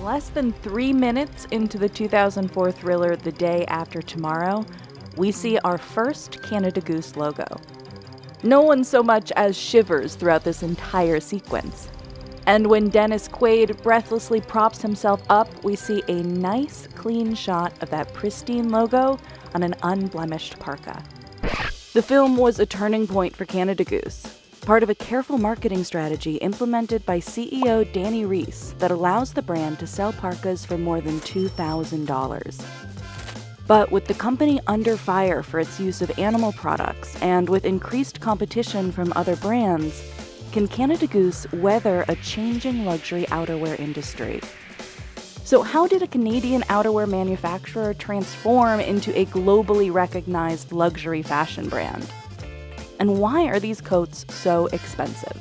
Less than 3 minutes into the 2004 thriller The Day After Tomorrow, we see our first Canada Goose logo. No one so much as shivers throughout this entire sequence. And when Dennis Quaid breathlessly props himself up, we see a nice, clean shot of that pristine logo on an unblemished parka. The film was a turning point for Canada Goose, part of a careful marketing strategy implemented by CEO Dani Reiss that allows the brand to sell parkas for more than $2,000. But with the company under fire for its use of animal products and with increased competition from other brands, can Canada Goose weather a changing luxury outerwear industry? So how did a Canadian outerwear manufacturer transform into a globally recognized luxury fashion brand? And why are these coats so expensive?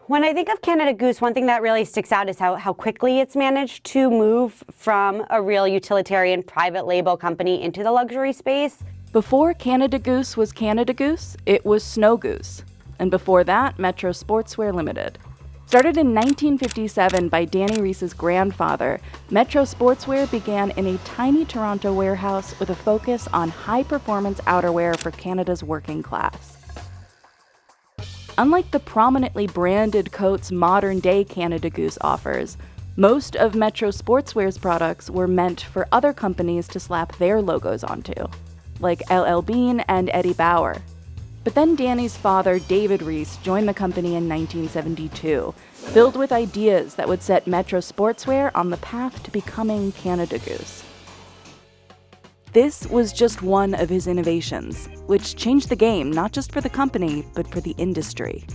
When I think of Canada Goose, one thing that really sticks out is how quickly it's managed to move from a real utilitarian private label company into the luxury space. Before Canada Goose was Canada Goose, it was Snow Goose. And before that, Metro Sportswear Ltd. Started in 1957 by Dani Reiss's grandfather, Metro Sportswear began in a tiny Toronto warehouse with a focus on high-performance outerwear for Canada's working class. Unlike the prominently branded coats modern-day Canada Goose offers, most of Metro Sportswear's products were meant for other companies to slap their logos onto, like LL Bean and Eddie Bauer. But then Dani's father, David Reiss, joined the company in 1972, filled with ideas that would set Metro Sportswear on the path to becoming Canada Goose. This was just one of his innovations, which changed the game not just for the company, but for the industry.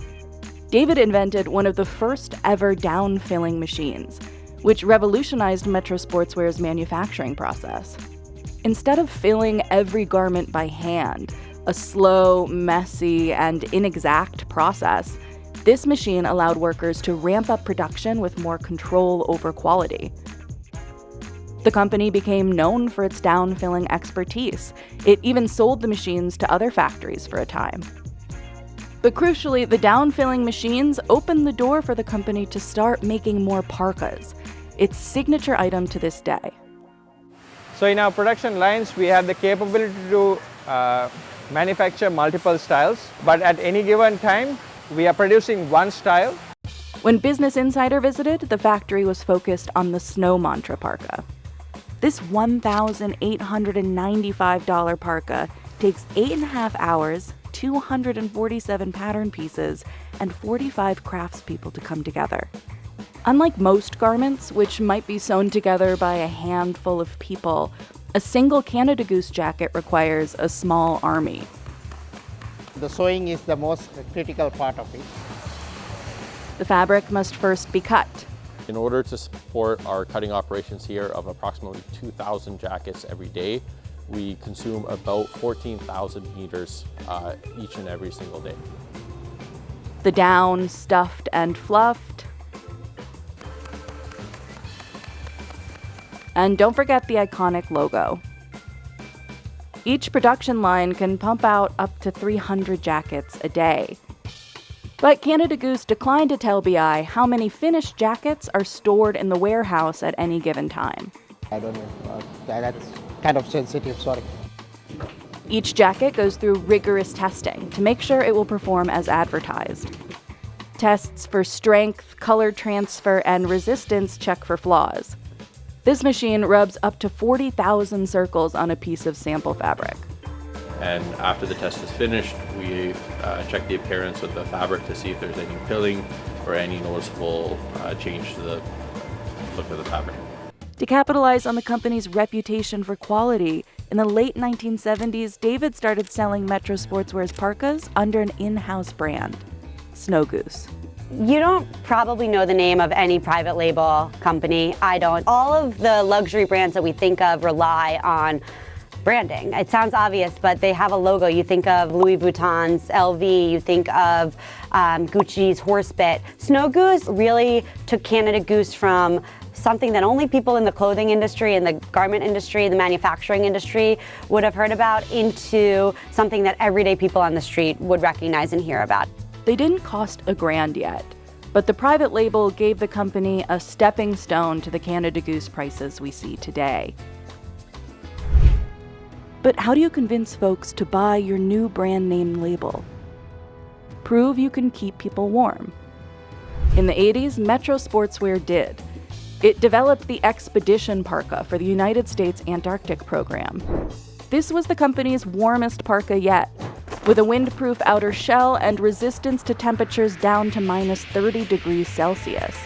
David invented one of the first ever down-filling machines, which revolutionized Metro Sportswear's manufacturing process. Instead of filling every garment by hand, a slow, messy, and inexact process, this machine allowed workers to ramp up production with more control over quality. The company became known for its down-filling expertise. It even sold the machines to other factories for a time. But crucially, the down-filling machines opened the door for the company to start making more parkas, its signature item to this day. So in our production lines, we have the capability to manufacture multiple styles, but at any given time, we are producing one style. When Business Insider visited, the factory was focused on the Snow Mantra parka. This $1,895 parka takes 8.5 hours, 247 pattern pieces, and 45 craftspeople to come together. Unlike most garments, which might be sewn together by a handful of people, a single Canada Goose jacket requires a small army. The sewing is the most critical part of it. The fabric must first be cut. In order to support our cutting operations here of approximately 2,000 jackets every day, we consume about 14,000 meters each and every single day. The down, stuffed, and fluffed. And don't forget the iconic logo. Each production line can pump out up to 300 jackets a day. But Canada Goose declined to tell BI how many finished jackets are stored in the warehouse at any given time. I don't know. That's kind of sensitive, sorry. Each jacket goes through rigorous testing to make sure it will perform as advertised. Tests for strength, color transfer, and resistance check for flaws. This machine rubs up to 40,000 circles on a piece of sample fabric. And after the test is finished, we check the appearance of the fabric to see if there's any pilling or any noticeable change to the look of the fabric. To capitalize on the company's reputation for quality, in the late 1970s, David started selling Metro Sportswear's parkas under an in-house brand, Snow Goose. You don't probably know the name of any private label company. I don't. All of the luxury brands that we think of rely on branding. It sounds obvious, but they have a logo. You think of Louis Vuitton's LV, you think of Gucci's Horsebit. Snow Goose really took Canada Goose from something that only people in the clothing industry and the garment industry, the manufacturing industry would have heard about into something that everyday people on the street would recognize and hear about. They didn't cost $1,000 yet, But the private label gave the company a stepping stone to the Canada Goose prices we see today. But how do you convince folks to buy your new brand name label? Prove you can keep people warm. In the 80s, Metro Sportswear did. It developed the Expedition Parka for the United States Antarctic program. This was the company's warmest parka yet, with a windproof outer shell and resistance to temperatures down to minus 30 degrees Celsius.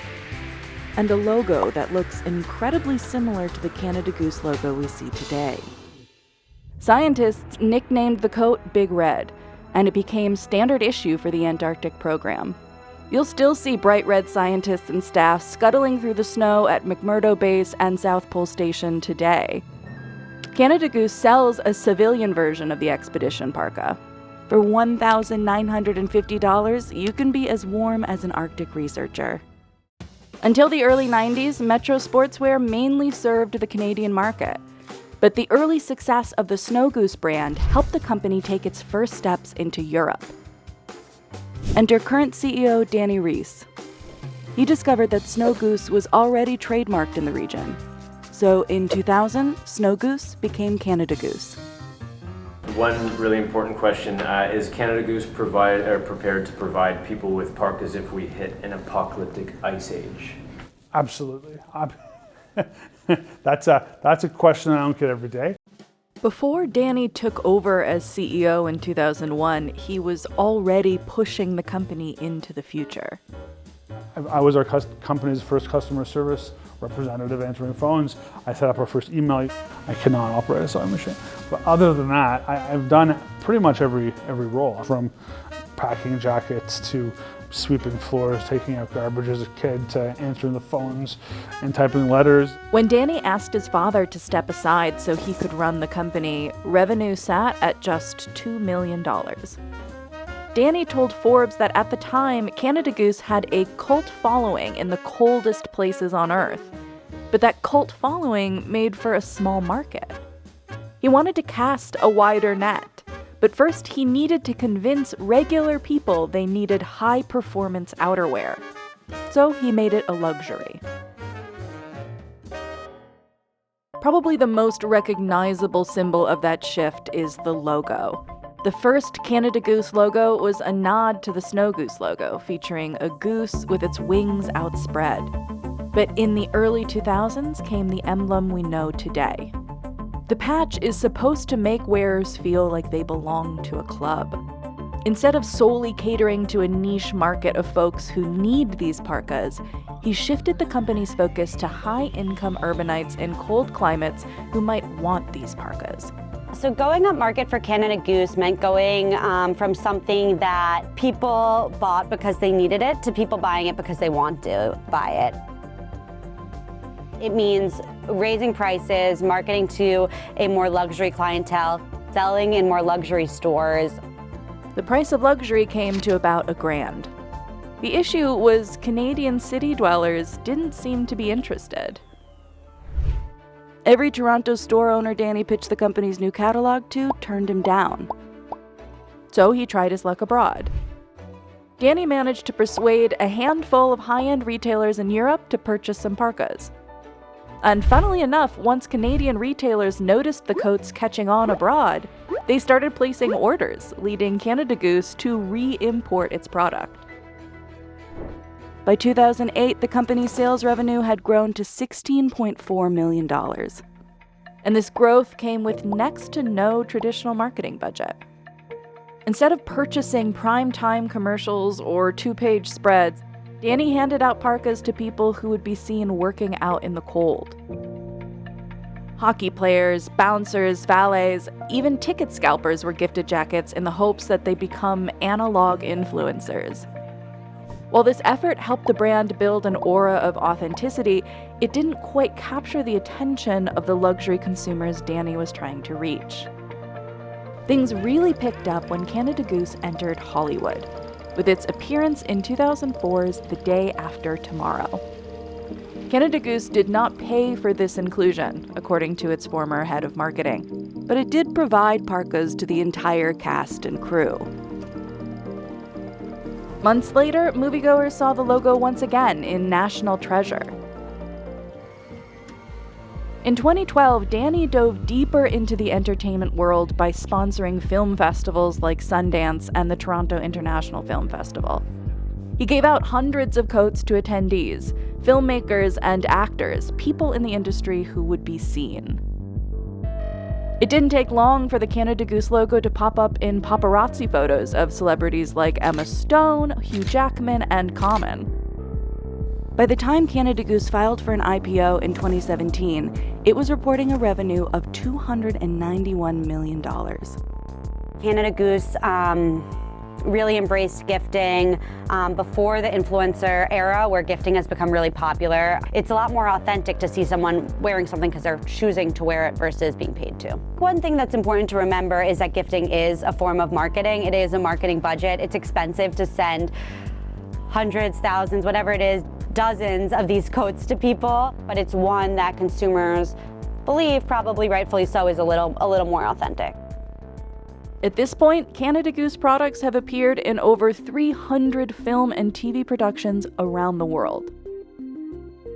And a logo that looks incredibly similar to the Canada Goose logo we see today. Scientists nicknamed the coat Big Red, and it became standard issue for the Antarctic program. You'll still see bright red scientists and staff scuttling through the snow at McMurdo Base and South Pole Station today. Canada Goose sells a civilian version of the Expedition Parka. For $1,950, you can be as warm as an Arctic researcher. Until the early 90s, Metro Sportswear mainly served the Canadian market. But the early success of the Snow Goose brand helped the company take its first steps into Europe. Enter current CEO Dani Reiss. He discovered that Snow Goose was already trademarked in the region. So in 2000, Snow Goose became Canada Goose. One really important question, is Canada Goose prepared to provide people with parkas if we hit an apocalyptic ice age? Absolutely. That's a question I don't get every day. Before Dani took over as CEO in 2001, he was already pushing the company into the future. I was our company's first customer service representative answering phones. I set up our first email. I cannot operate a sewing machine. But other than that, I've done pretty much every role, from packing jackets to sweeping floors, taking out garbage as a kid, to answering the phones and typing letters. When Dani asked his father to step aside so he could run the company, revenue sat at just $2 million. Dani told Forbes that at the time, Canada Goose had a cult following in the coldest places on Earth. But that cult following made for a small market. He wanted to cast a wider net. But first, he needed to convince regular people they needed high-performance outerwear. So he made it a luxury. Probably the most recognizable symbol of that shift is the logo. The first Canada Goose logo was a nod to the Snow Goose logo, featuring a goose with its wings outspread. But in the early 2000s came the emblem we know today. The patch is supposed to make wearers feel like they belong to a club. Instead of solely catering to a niche market of folks who need these parkas, he shifted the company's focus to high-income urbanites in cold climates who might want these parkas. So going up market for Canada Goose meant going from something that people bought because they needed it to people buying it because they want to buy it. It means raising prices, marketing to a more luxury clientele, selling in more luxury stores. The price of luxury came to about $1,000. The issue was Canadian city dwellers didn't seem to be interested. Every Toronto store owner Dani pitched the company's new catalog to turned him down. So he tried his luck abroad. Dani managed to persuade a handful of high-end retailers in Europe to purchase some parkas. And funnily enough, once Canadian retailers noticed the coats catching on abroad, they started placing orders, leading Canada Goose to re-import its product. By 2008, the company's sales revenue had grown to $16.4 million. And this growth came with next to no traditional marketing budget. Instead of purchasing prime-time commercials or two-page spreads, Dani handed out parkas to people who would be seen working out in the cold. Hockey players, bouncers, valets, even ticket scalpers were gifted jackets in the hopes that they become analog influencers. While this effort helped the brand build an aura of authenticity, it didn't quite capture the attention of the luxury consumers Dani was trying to reach. Things really picked up when Canada Goose entered Hollywood, with its appearance in 2004's The Day After Tomorrow. Canada Goose did not pay for this inclusion, according to its former head of marketing, but it did provide parkas to the entire cast and crew. Months later, moviegoers saw the logo once again in National Treasure. In 2012, Dani dove deeper into the entertainment world by sponsoring film festivals like Sundance and the Toronto International Film Festival. He gave out hundreds of coats to attendees, filmmakers and actors, people in the industry who would be seen. It didn't take long for the Canada Goose logo to pop up in paparazzi photos of celebrities like Emma Stone, Hugh Jackman, and Common. By the time Canada Goose filed for an IPO in 2017, it was reporting a revenue of $291 million. Canada Goose really embraced gifting before the influencer era where gifting has become really popular. It's a lot more authentic to see someone wearing something because they're choosing to wear it versus being paid to. One thing that's important to remember is that gifting is a form of marketing. It is a marketing budget. It's expensive to send hundreds, thousands, whatever it is, dozens of these coats to people, but it's one that consumers believe, probably rightfully so, is a little more authentic. At this point, Canada Goose products have appeared in over 300 film and TV productions around the world.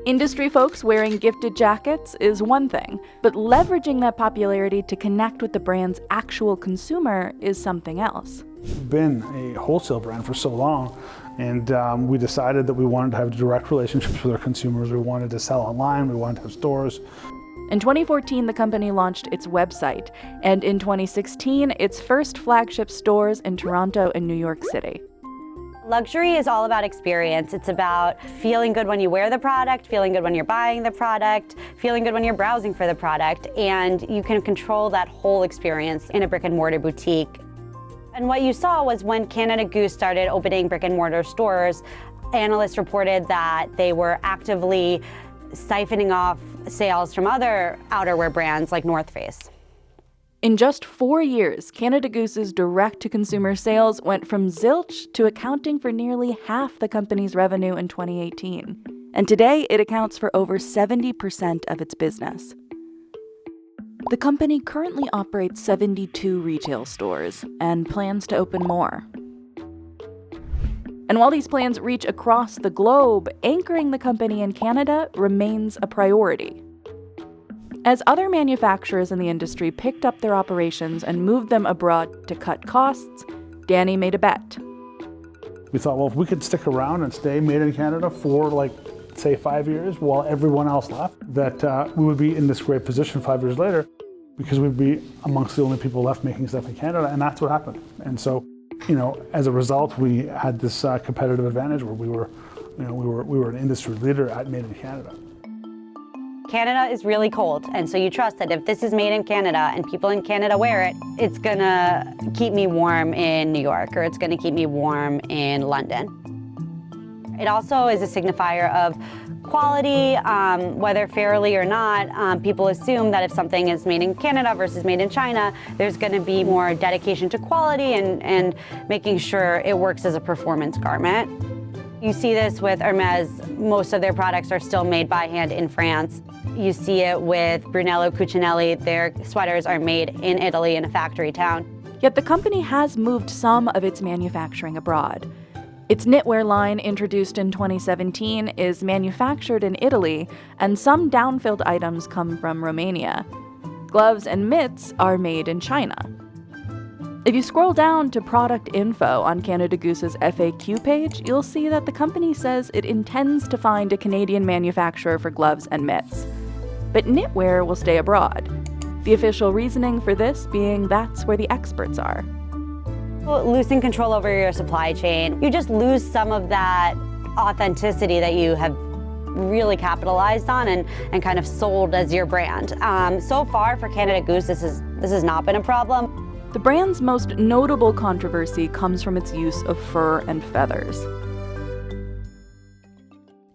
Industry folks wearing gifted jackets is one thing, but leveraging that popularity to connect with the brand's actual consumer is something else. We've been a wholesale brand for so long, and we decided that we wanted to have direct relationships with our consumers. We wanted to sell online, we wanted to have stores. In 2014, the company launched its website, and in 2016, its first flagship stores in Toronto and New York City. Luxury is all about experience. It's about feeling good when you wear the product, feeling good when you're buying the product, feeling good when you're browsing for the product, and you can control that whole experience in a brick and mortar boutique. And what you saw was when Canada Goose started opening brick and mortar stores, analysts reported that they were actively siphoning off sales from other outerwear brands like North Face. In just 4 years, Canada Goose's direct-to-consumer sales went from zilch to accounting for nearly half the company's revenue in 2018. And today, it accounts for over 70% of its business. The company currently operates 72 retail stores and plans to open more. And while these plans reach across the globe, anchoring the company in Canada remains a priority. As other manufacturers in the industry picked up their operations and moved them abroad to cut costs, Dani made a bet. We thought, well, if we could stick around and stay made in Canada for say 5 years while everyone else left, that we would be in this great position 5 years later because we'd be amongst the only people left making stuff in Canada, and that's what happened. And so, as a result, we had this competitive advantage where we were an industry leader at Made in Canada. Canada is really cold, and so you trust that if this is made in Canada and people in Canada wear it, it's gonna keep me warm in New York, or it's gonna keep me warm in London. It also is a signifier of quality, whether fairly or not. People assume that if something is made in Canada versus made in China, there's gonna be more dedication to quality and making sure it works as a performance garment. You see this with Hermes. Most of their products are still made by hand in France. You see it with Brunello Cucinelli. Their sweaters are made in Italy in a factory town. Yet the company has moved some of its manufacturing abroad. Its knitwear line, introduced in 2017, is manufactured in Italy, and some down-filled items come from Romania. Gloves and mitts are made in China. If you scroll down to product info on Canada Goose's FAQ page, you'll see that the company says it intends to find a Canadian manufacturer for gloves and mitts. But knitwear will stay abroad. The official reasoning for this being that's where the experts are. Losing control over your supply chain, you just lose some of that authenticity that you have really capitalized on and kind of sold as your brand. So far for Canada Goose, this has not been a problem. The brand's most notable controversy comes from its use of fur and feathers.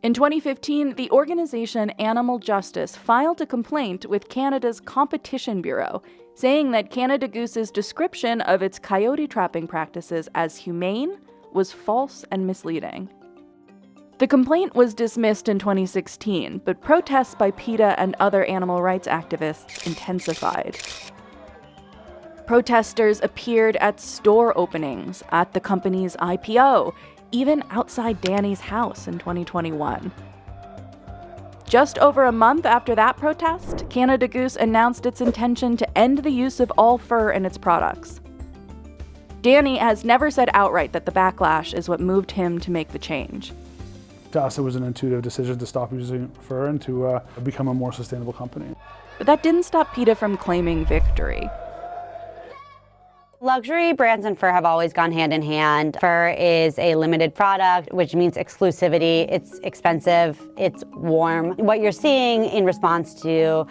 In 2015, the organization Animal Justice filed a complaint with Canada's Competition Bureau, saying that Canada Goose's description of its coyote trapping practices as humane was false and misleading. The complaint was dismissed in 2016, but protests by PETA and other animal rights activists intensified. Protesters appeared at store openings, at the company's IPO, even outside Dani's house in 2021. Just over a month after that protest, Canada Goose announced its intention to end the use of all fur in its products. Dani has never said outright that the backlash is what moved him to make the change. To us, it was an intuitive decision to stop using fur and to become a more sustainable company. But that didn't stop PETA from claiming victory. Luxury brands and fur have always gone hand in hand. Fur is a limited product, which means exclusivity. It's expensive, it's warm. What you're seeing in response to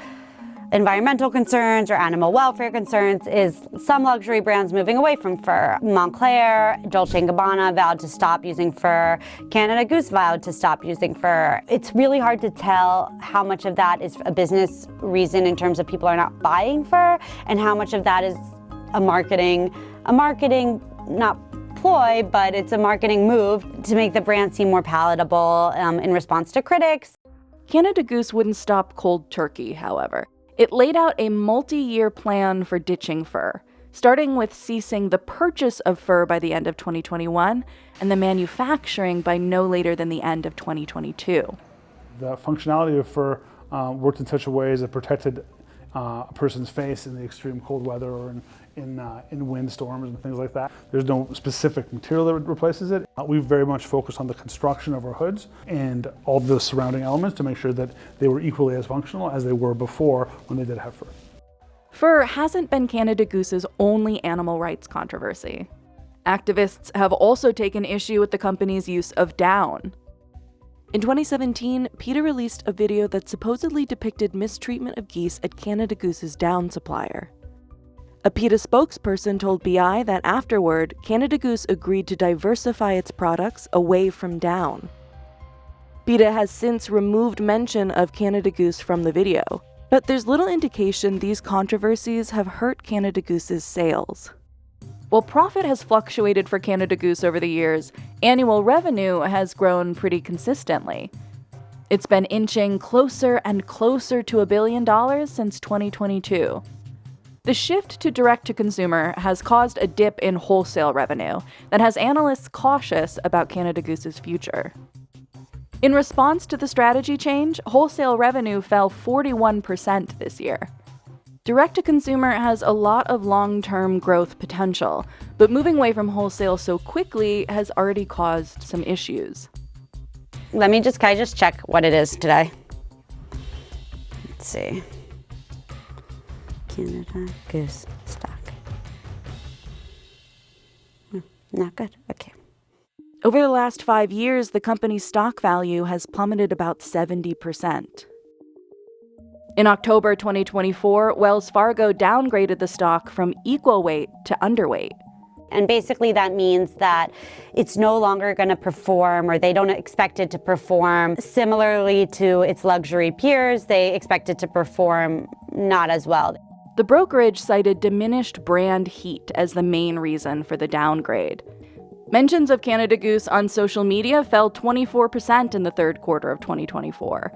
environmental concerns or animal welfare concerns is some luxury brands moving away from fur. Montclair, Dolce & Gabbana vowed to stop using fur. Canada Goose vowed to stop using fur. It's really hard to tell how much of that is a business reason in terms of people are not buying fur and how much of that is a marketing not ploy, but it's a marketing move to make the brand seem more palatable in response to critics. Canada Goose wouldn't stop cold turkey, however. It laid out a multi-year plan for ditching fur, starting with ceasing the purchase of fur by the end of 2021 and the manufacturing by no later than the end of 2022. The functionality of fur worked in such a way as it protected a person's face in the extreme cold weather or in windstorms and things like that. There's no specific material that replaces it. We very much focused on the construction of our hoods and all the surrounding elements to make sure that they were equally as functional as they were before when they did have fur. Fur hasn't been Canada Goose's only animal rights controversy. Activists have also taken issue with the company's use of down. In 2017, PETA released a video that supposedly depicted mistreatment of geese at Canada Goose's down supplier. A PETA spokesperson told BI that afterward, Canada Goose agreed to diversify its products away from down. PETA has since removed mention of Canada Goose from the video, but there's little indication these controversies have hurt Canada Goose's sales. While profit has fluctuated for Canada Goose over the years, annual revenue has grown pretty consistently. It's been inching closer and closer to $1 billion since 2022. The shift to direct-to-consumer has caused a dip in wholesale revenue that has analysts cautious about Canada Goose's future. In response to the strategy change, wholesale revenue fell 41% this year. Direct-to-consumer has a lot of long-term growth potential, but moving away from wholesale so quickly has already caused some issues. Can I just check what it is today? Let's see. Canada Goose stock. Not good, okay. Over the last 5 years, the company's stock value has plummeted about 70%. In October 2024, Wells Fargo downgraded the stock from equal weight to underweight. And basically that means that it's no longer going to perform, or they don't expect it to perform similarly to its luxury peers. They expect it to perform not as well. The brokerage cited diminished brand heat as the main reason for the downgrade. Mentions of Canada Goose on social media fell 24% in the third quarter of 2024.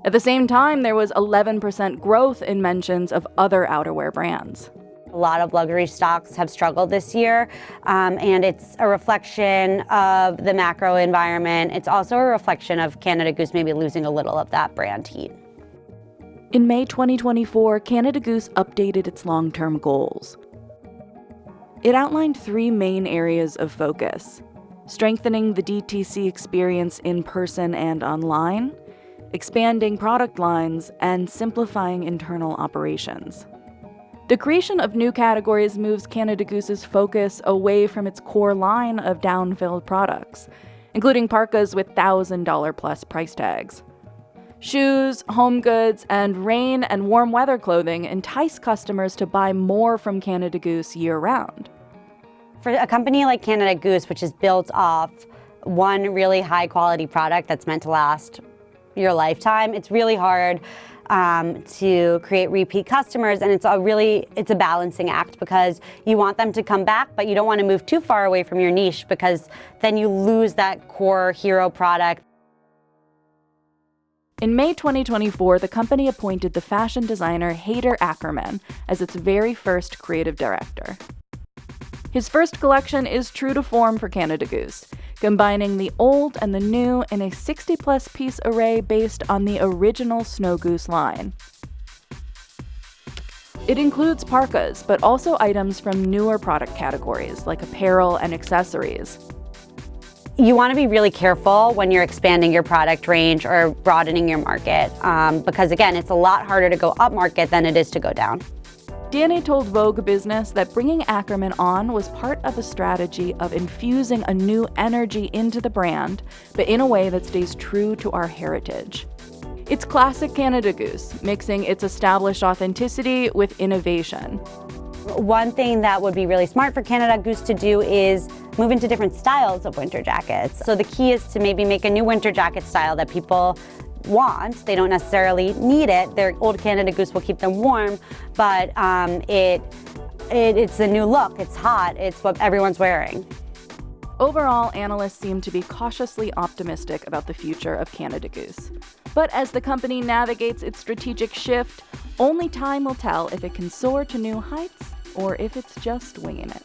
At the same time, there was 11% growth in mentions of other outerwear brands. A lot of luxury stocks have struggled this year, and it's a reflection of the macro environment. It's also a reflection of Canada Goose maybe losing a little of that brand heat. In May 2024, Canada Goose updated its long-term goals. It outlined 3 main areas of focus: strengthening the DTC experience in person and online, expanding product lines, and simplifying internal operations. The creation of new categories moves Canada Goose's focus away from its core line of down-filled products, including parkas with $1,000-plus price tags. Shoes, home goods, and rain and warm weather clothing entice customers to buy more from Canada Goose year-round. For a company like Canada Goose, which is built off one really high-quality product that's meant to last your lifetime, it's really hard to create repeat customers, and it's a balancing act because you want them to come back, but you don't want to move too far away from your niche because then you lose that core hero product. In May 2024, the company appointed the fashion designer Haider Ackermann as its very first creative director. His first collection is true to form for Canada Goose, combining the old and the new in a 60-plus piece array based on the original Snow Goose line. It includes parkas, but also items from newer product categories like apparel and accessories. You want to be really careful when you're expanding your product range or broadening your market because, again, it's a lot harder to go up market than it is to go down. Dani told Vogue Business that bringing Ackerman on was part of a strategy of infusing a new energy into the brand, but in a way that stays true to our heritage. It's classic Canada Goose, mixing its established authenticity with innovation. One thing that would be really smart for Canada Goose to do is move into different styles of winter jackets. So the key is to maybe make a new winter jacket style that people want. They don't necessarily need it. Their old Canada Goose will keep them warm, but it's a new look. It's hot. It's what everyone's wearing. Overall, analysts seem to be cautiously optimistic about the future of Canada Goose. But as the company navigates its strategic shift, only time will tell if it can soar to new heights or if it's just winging it.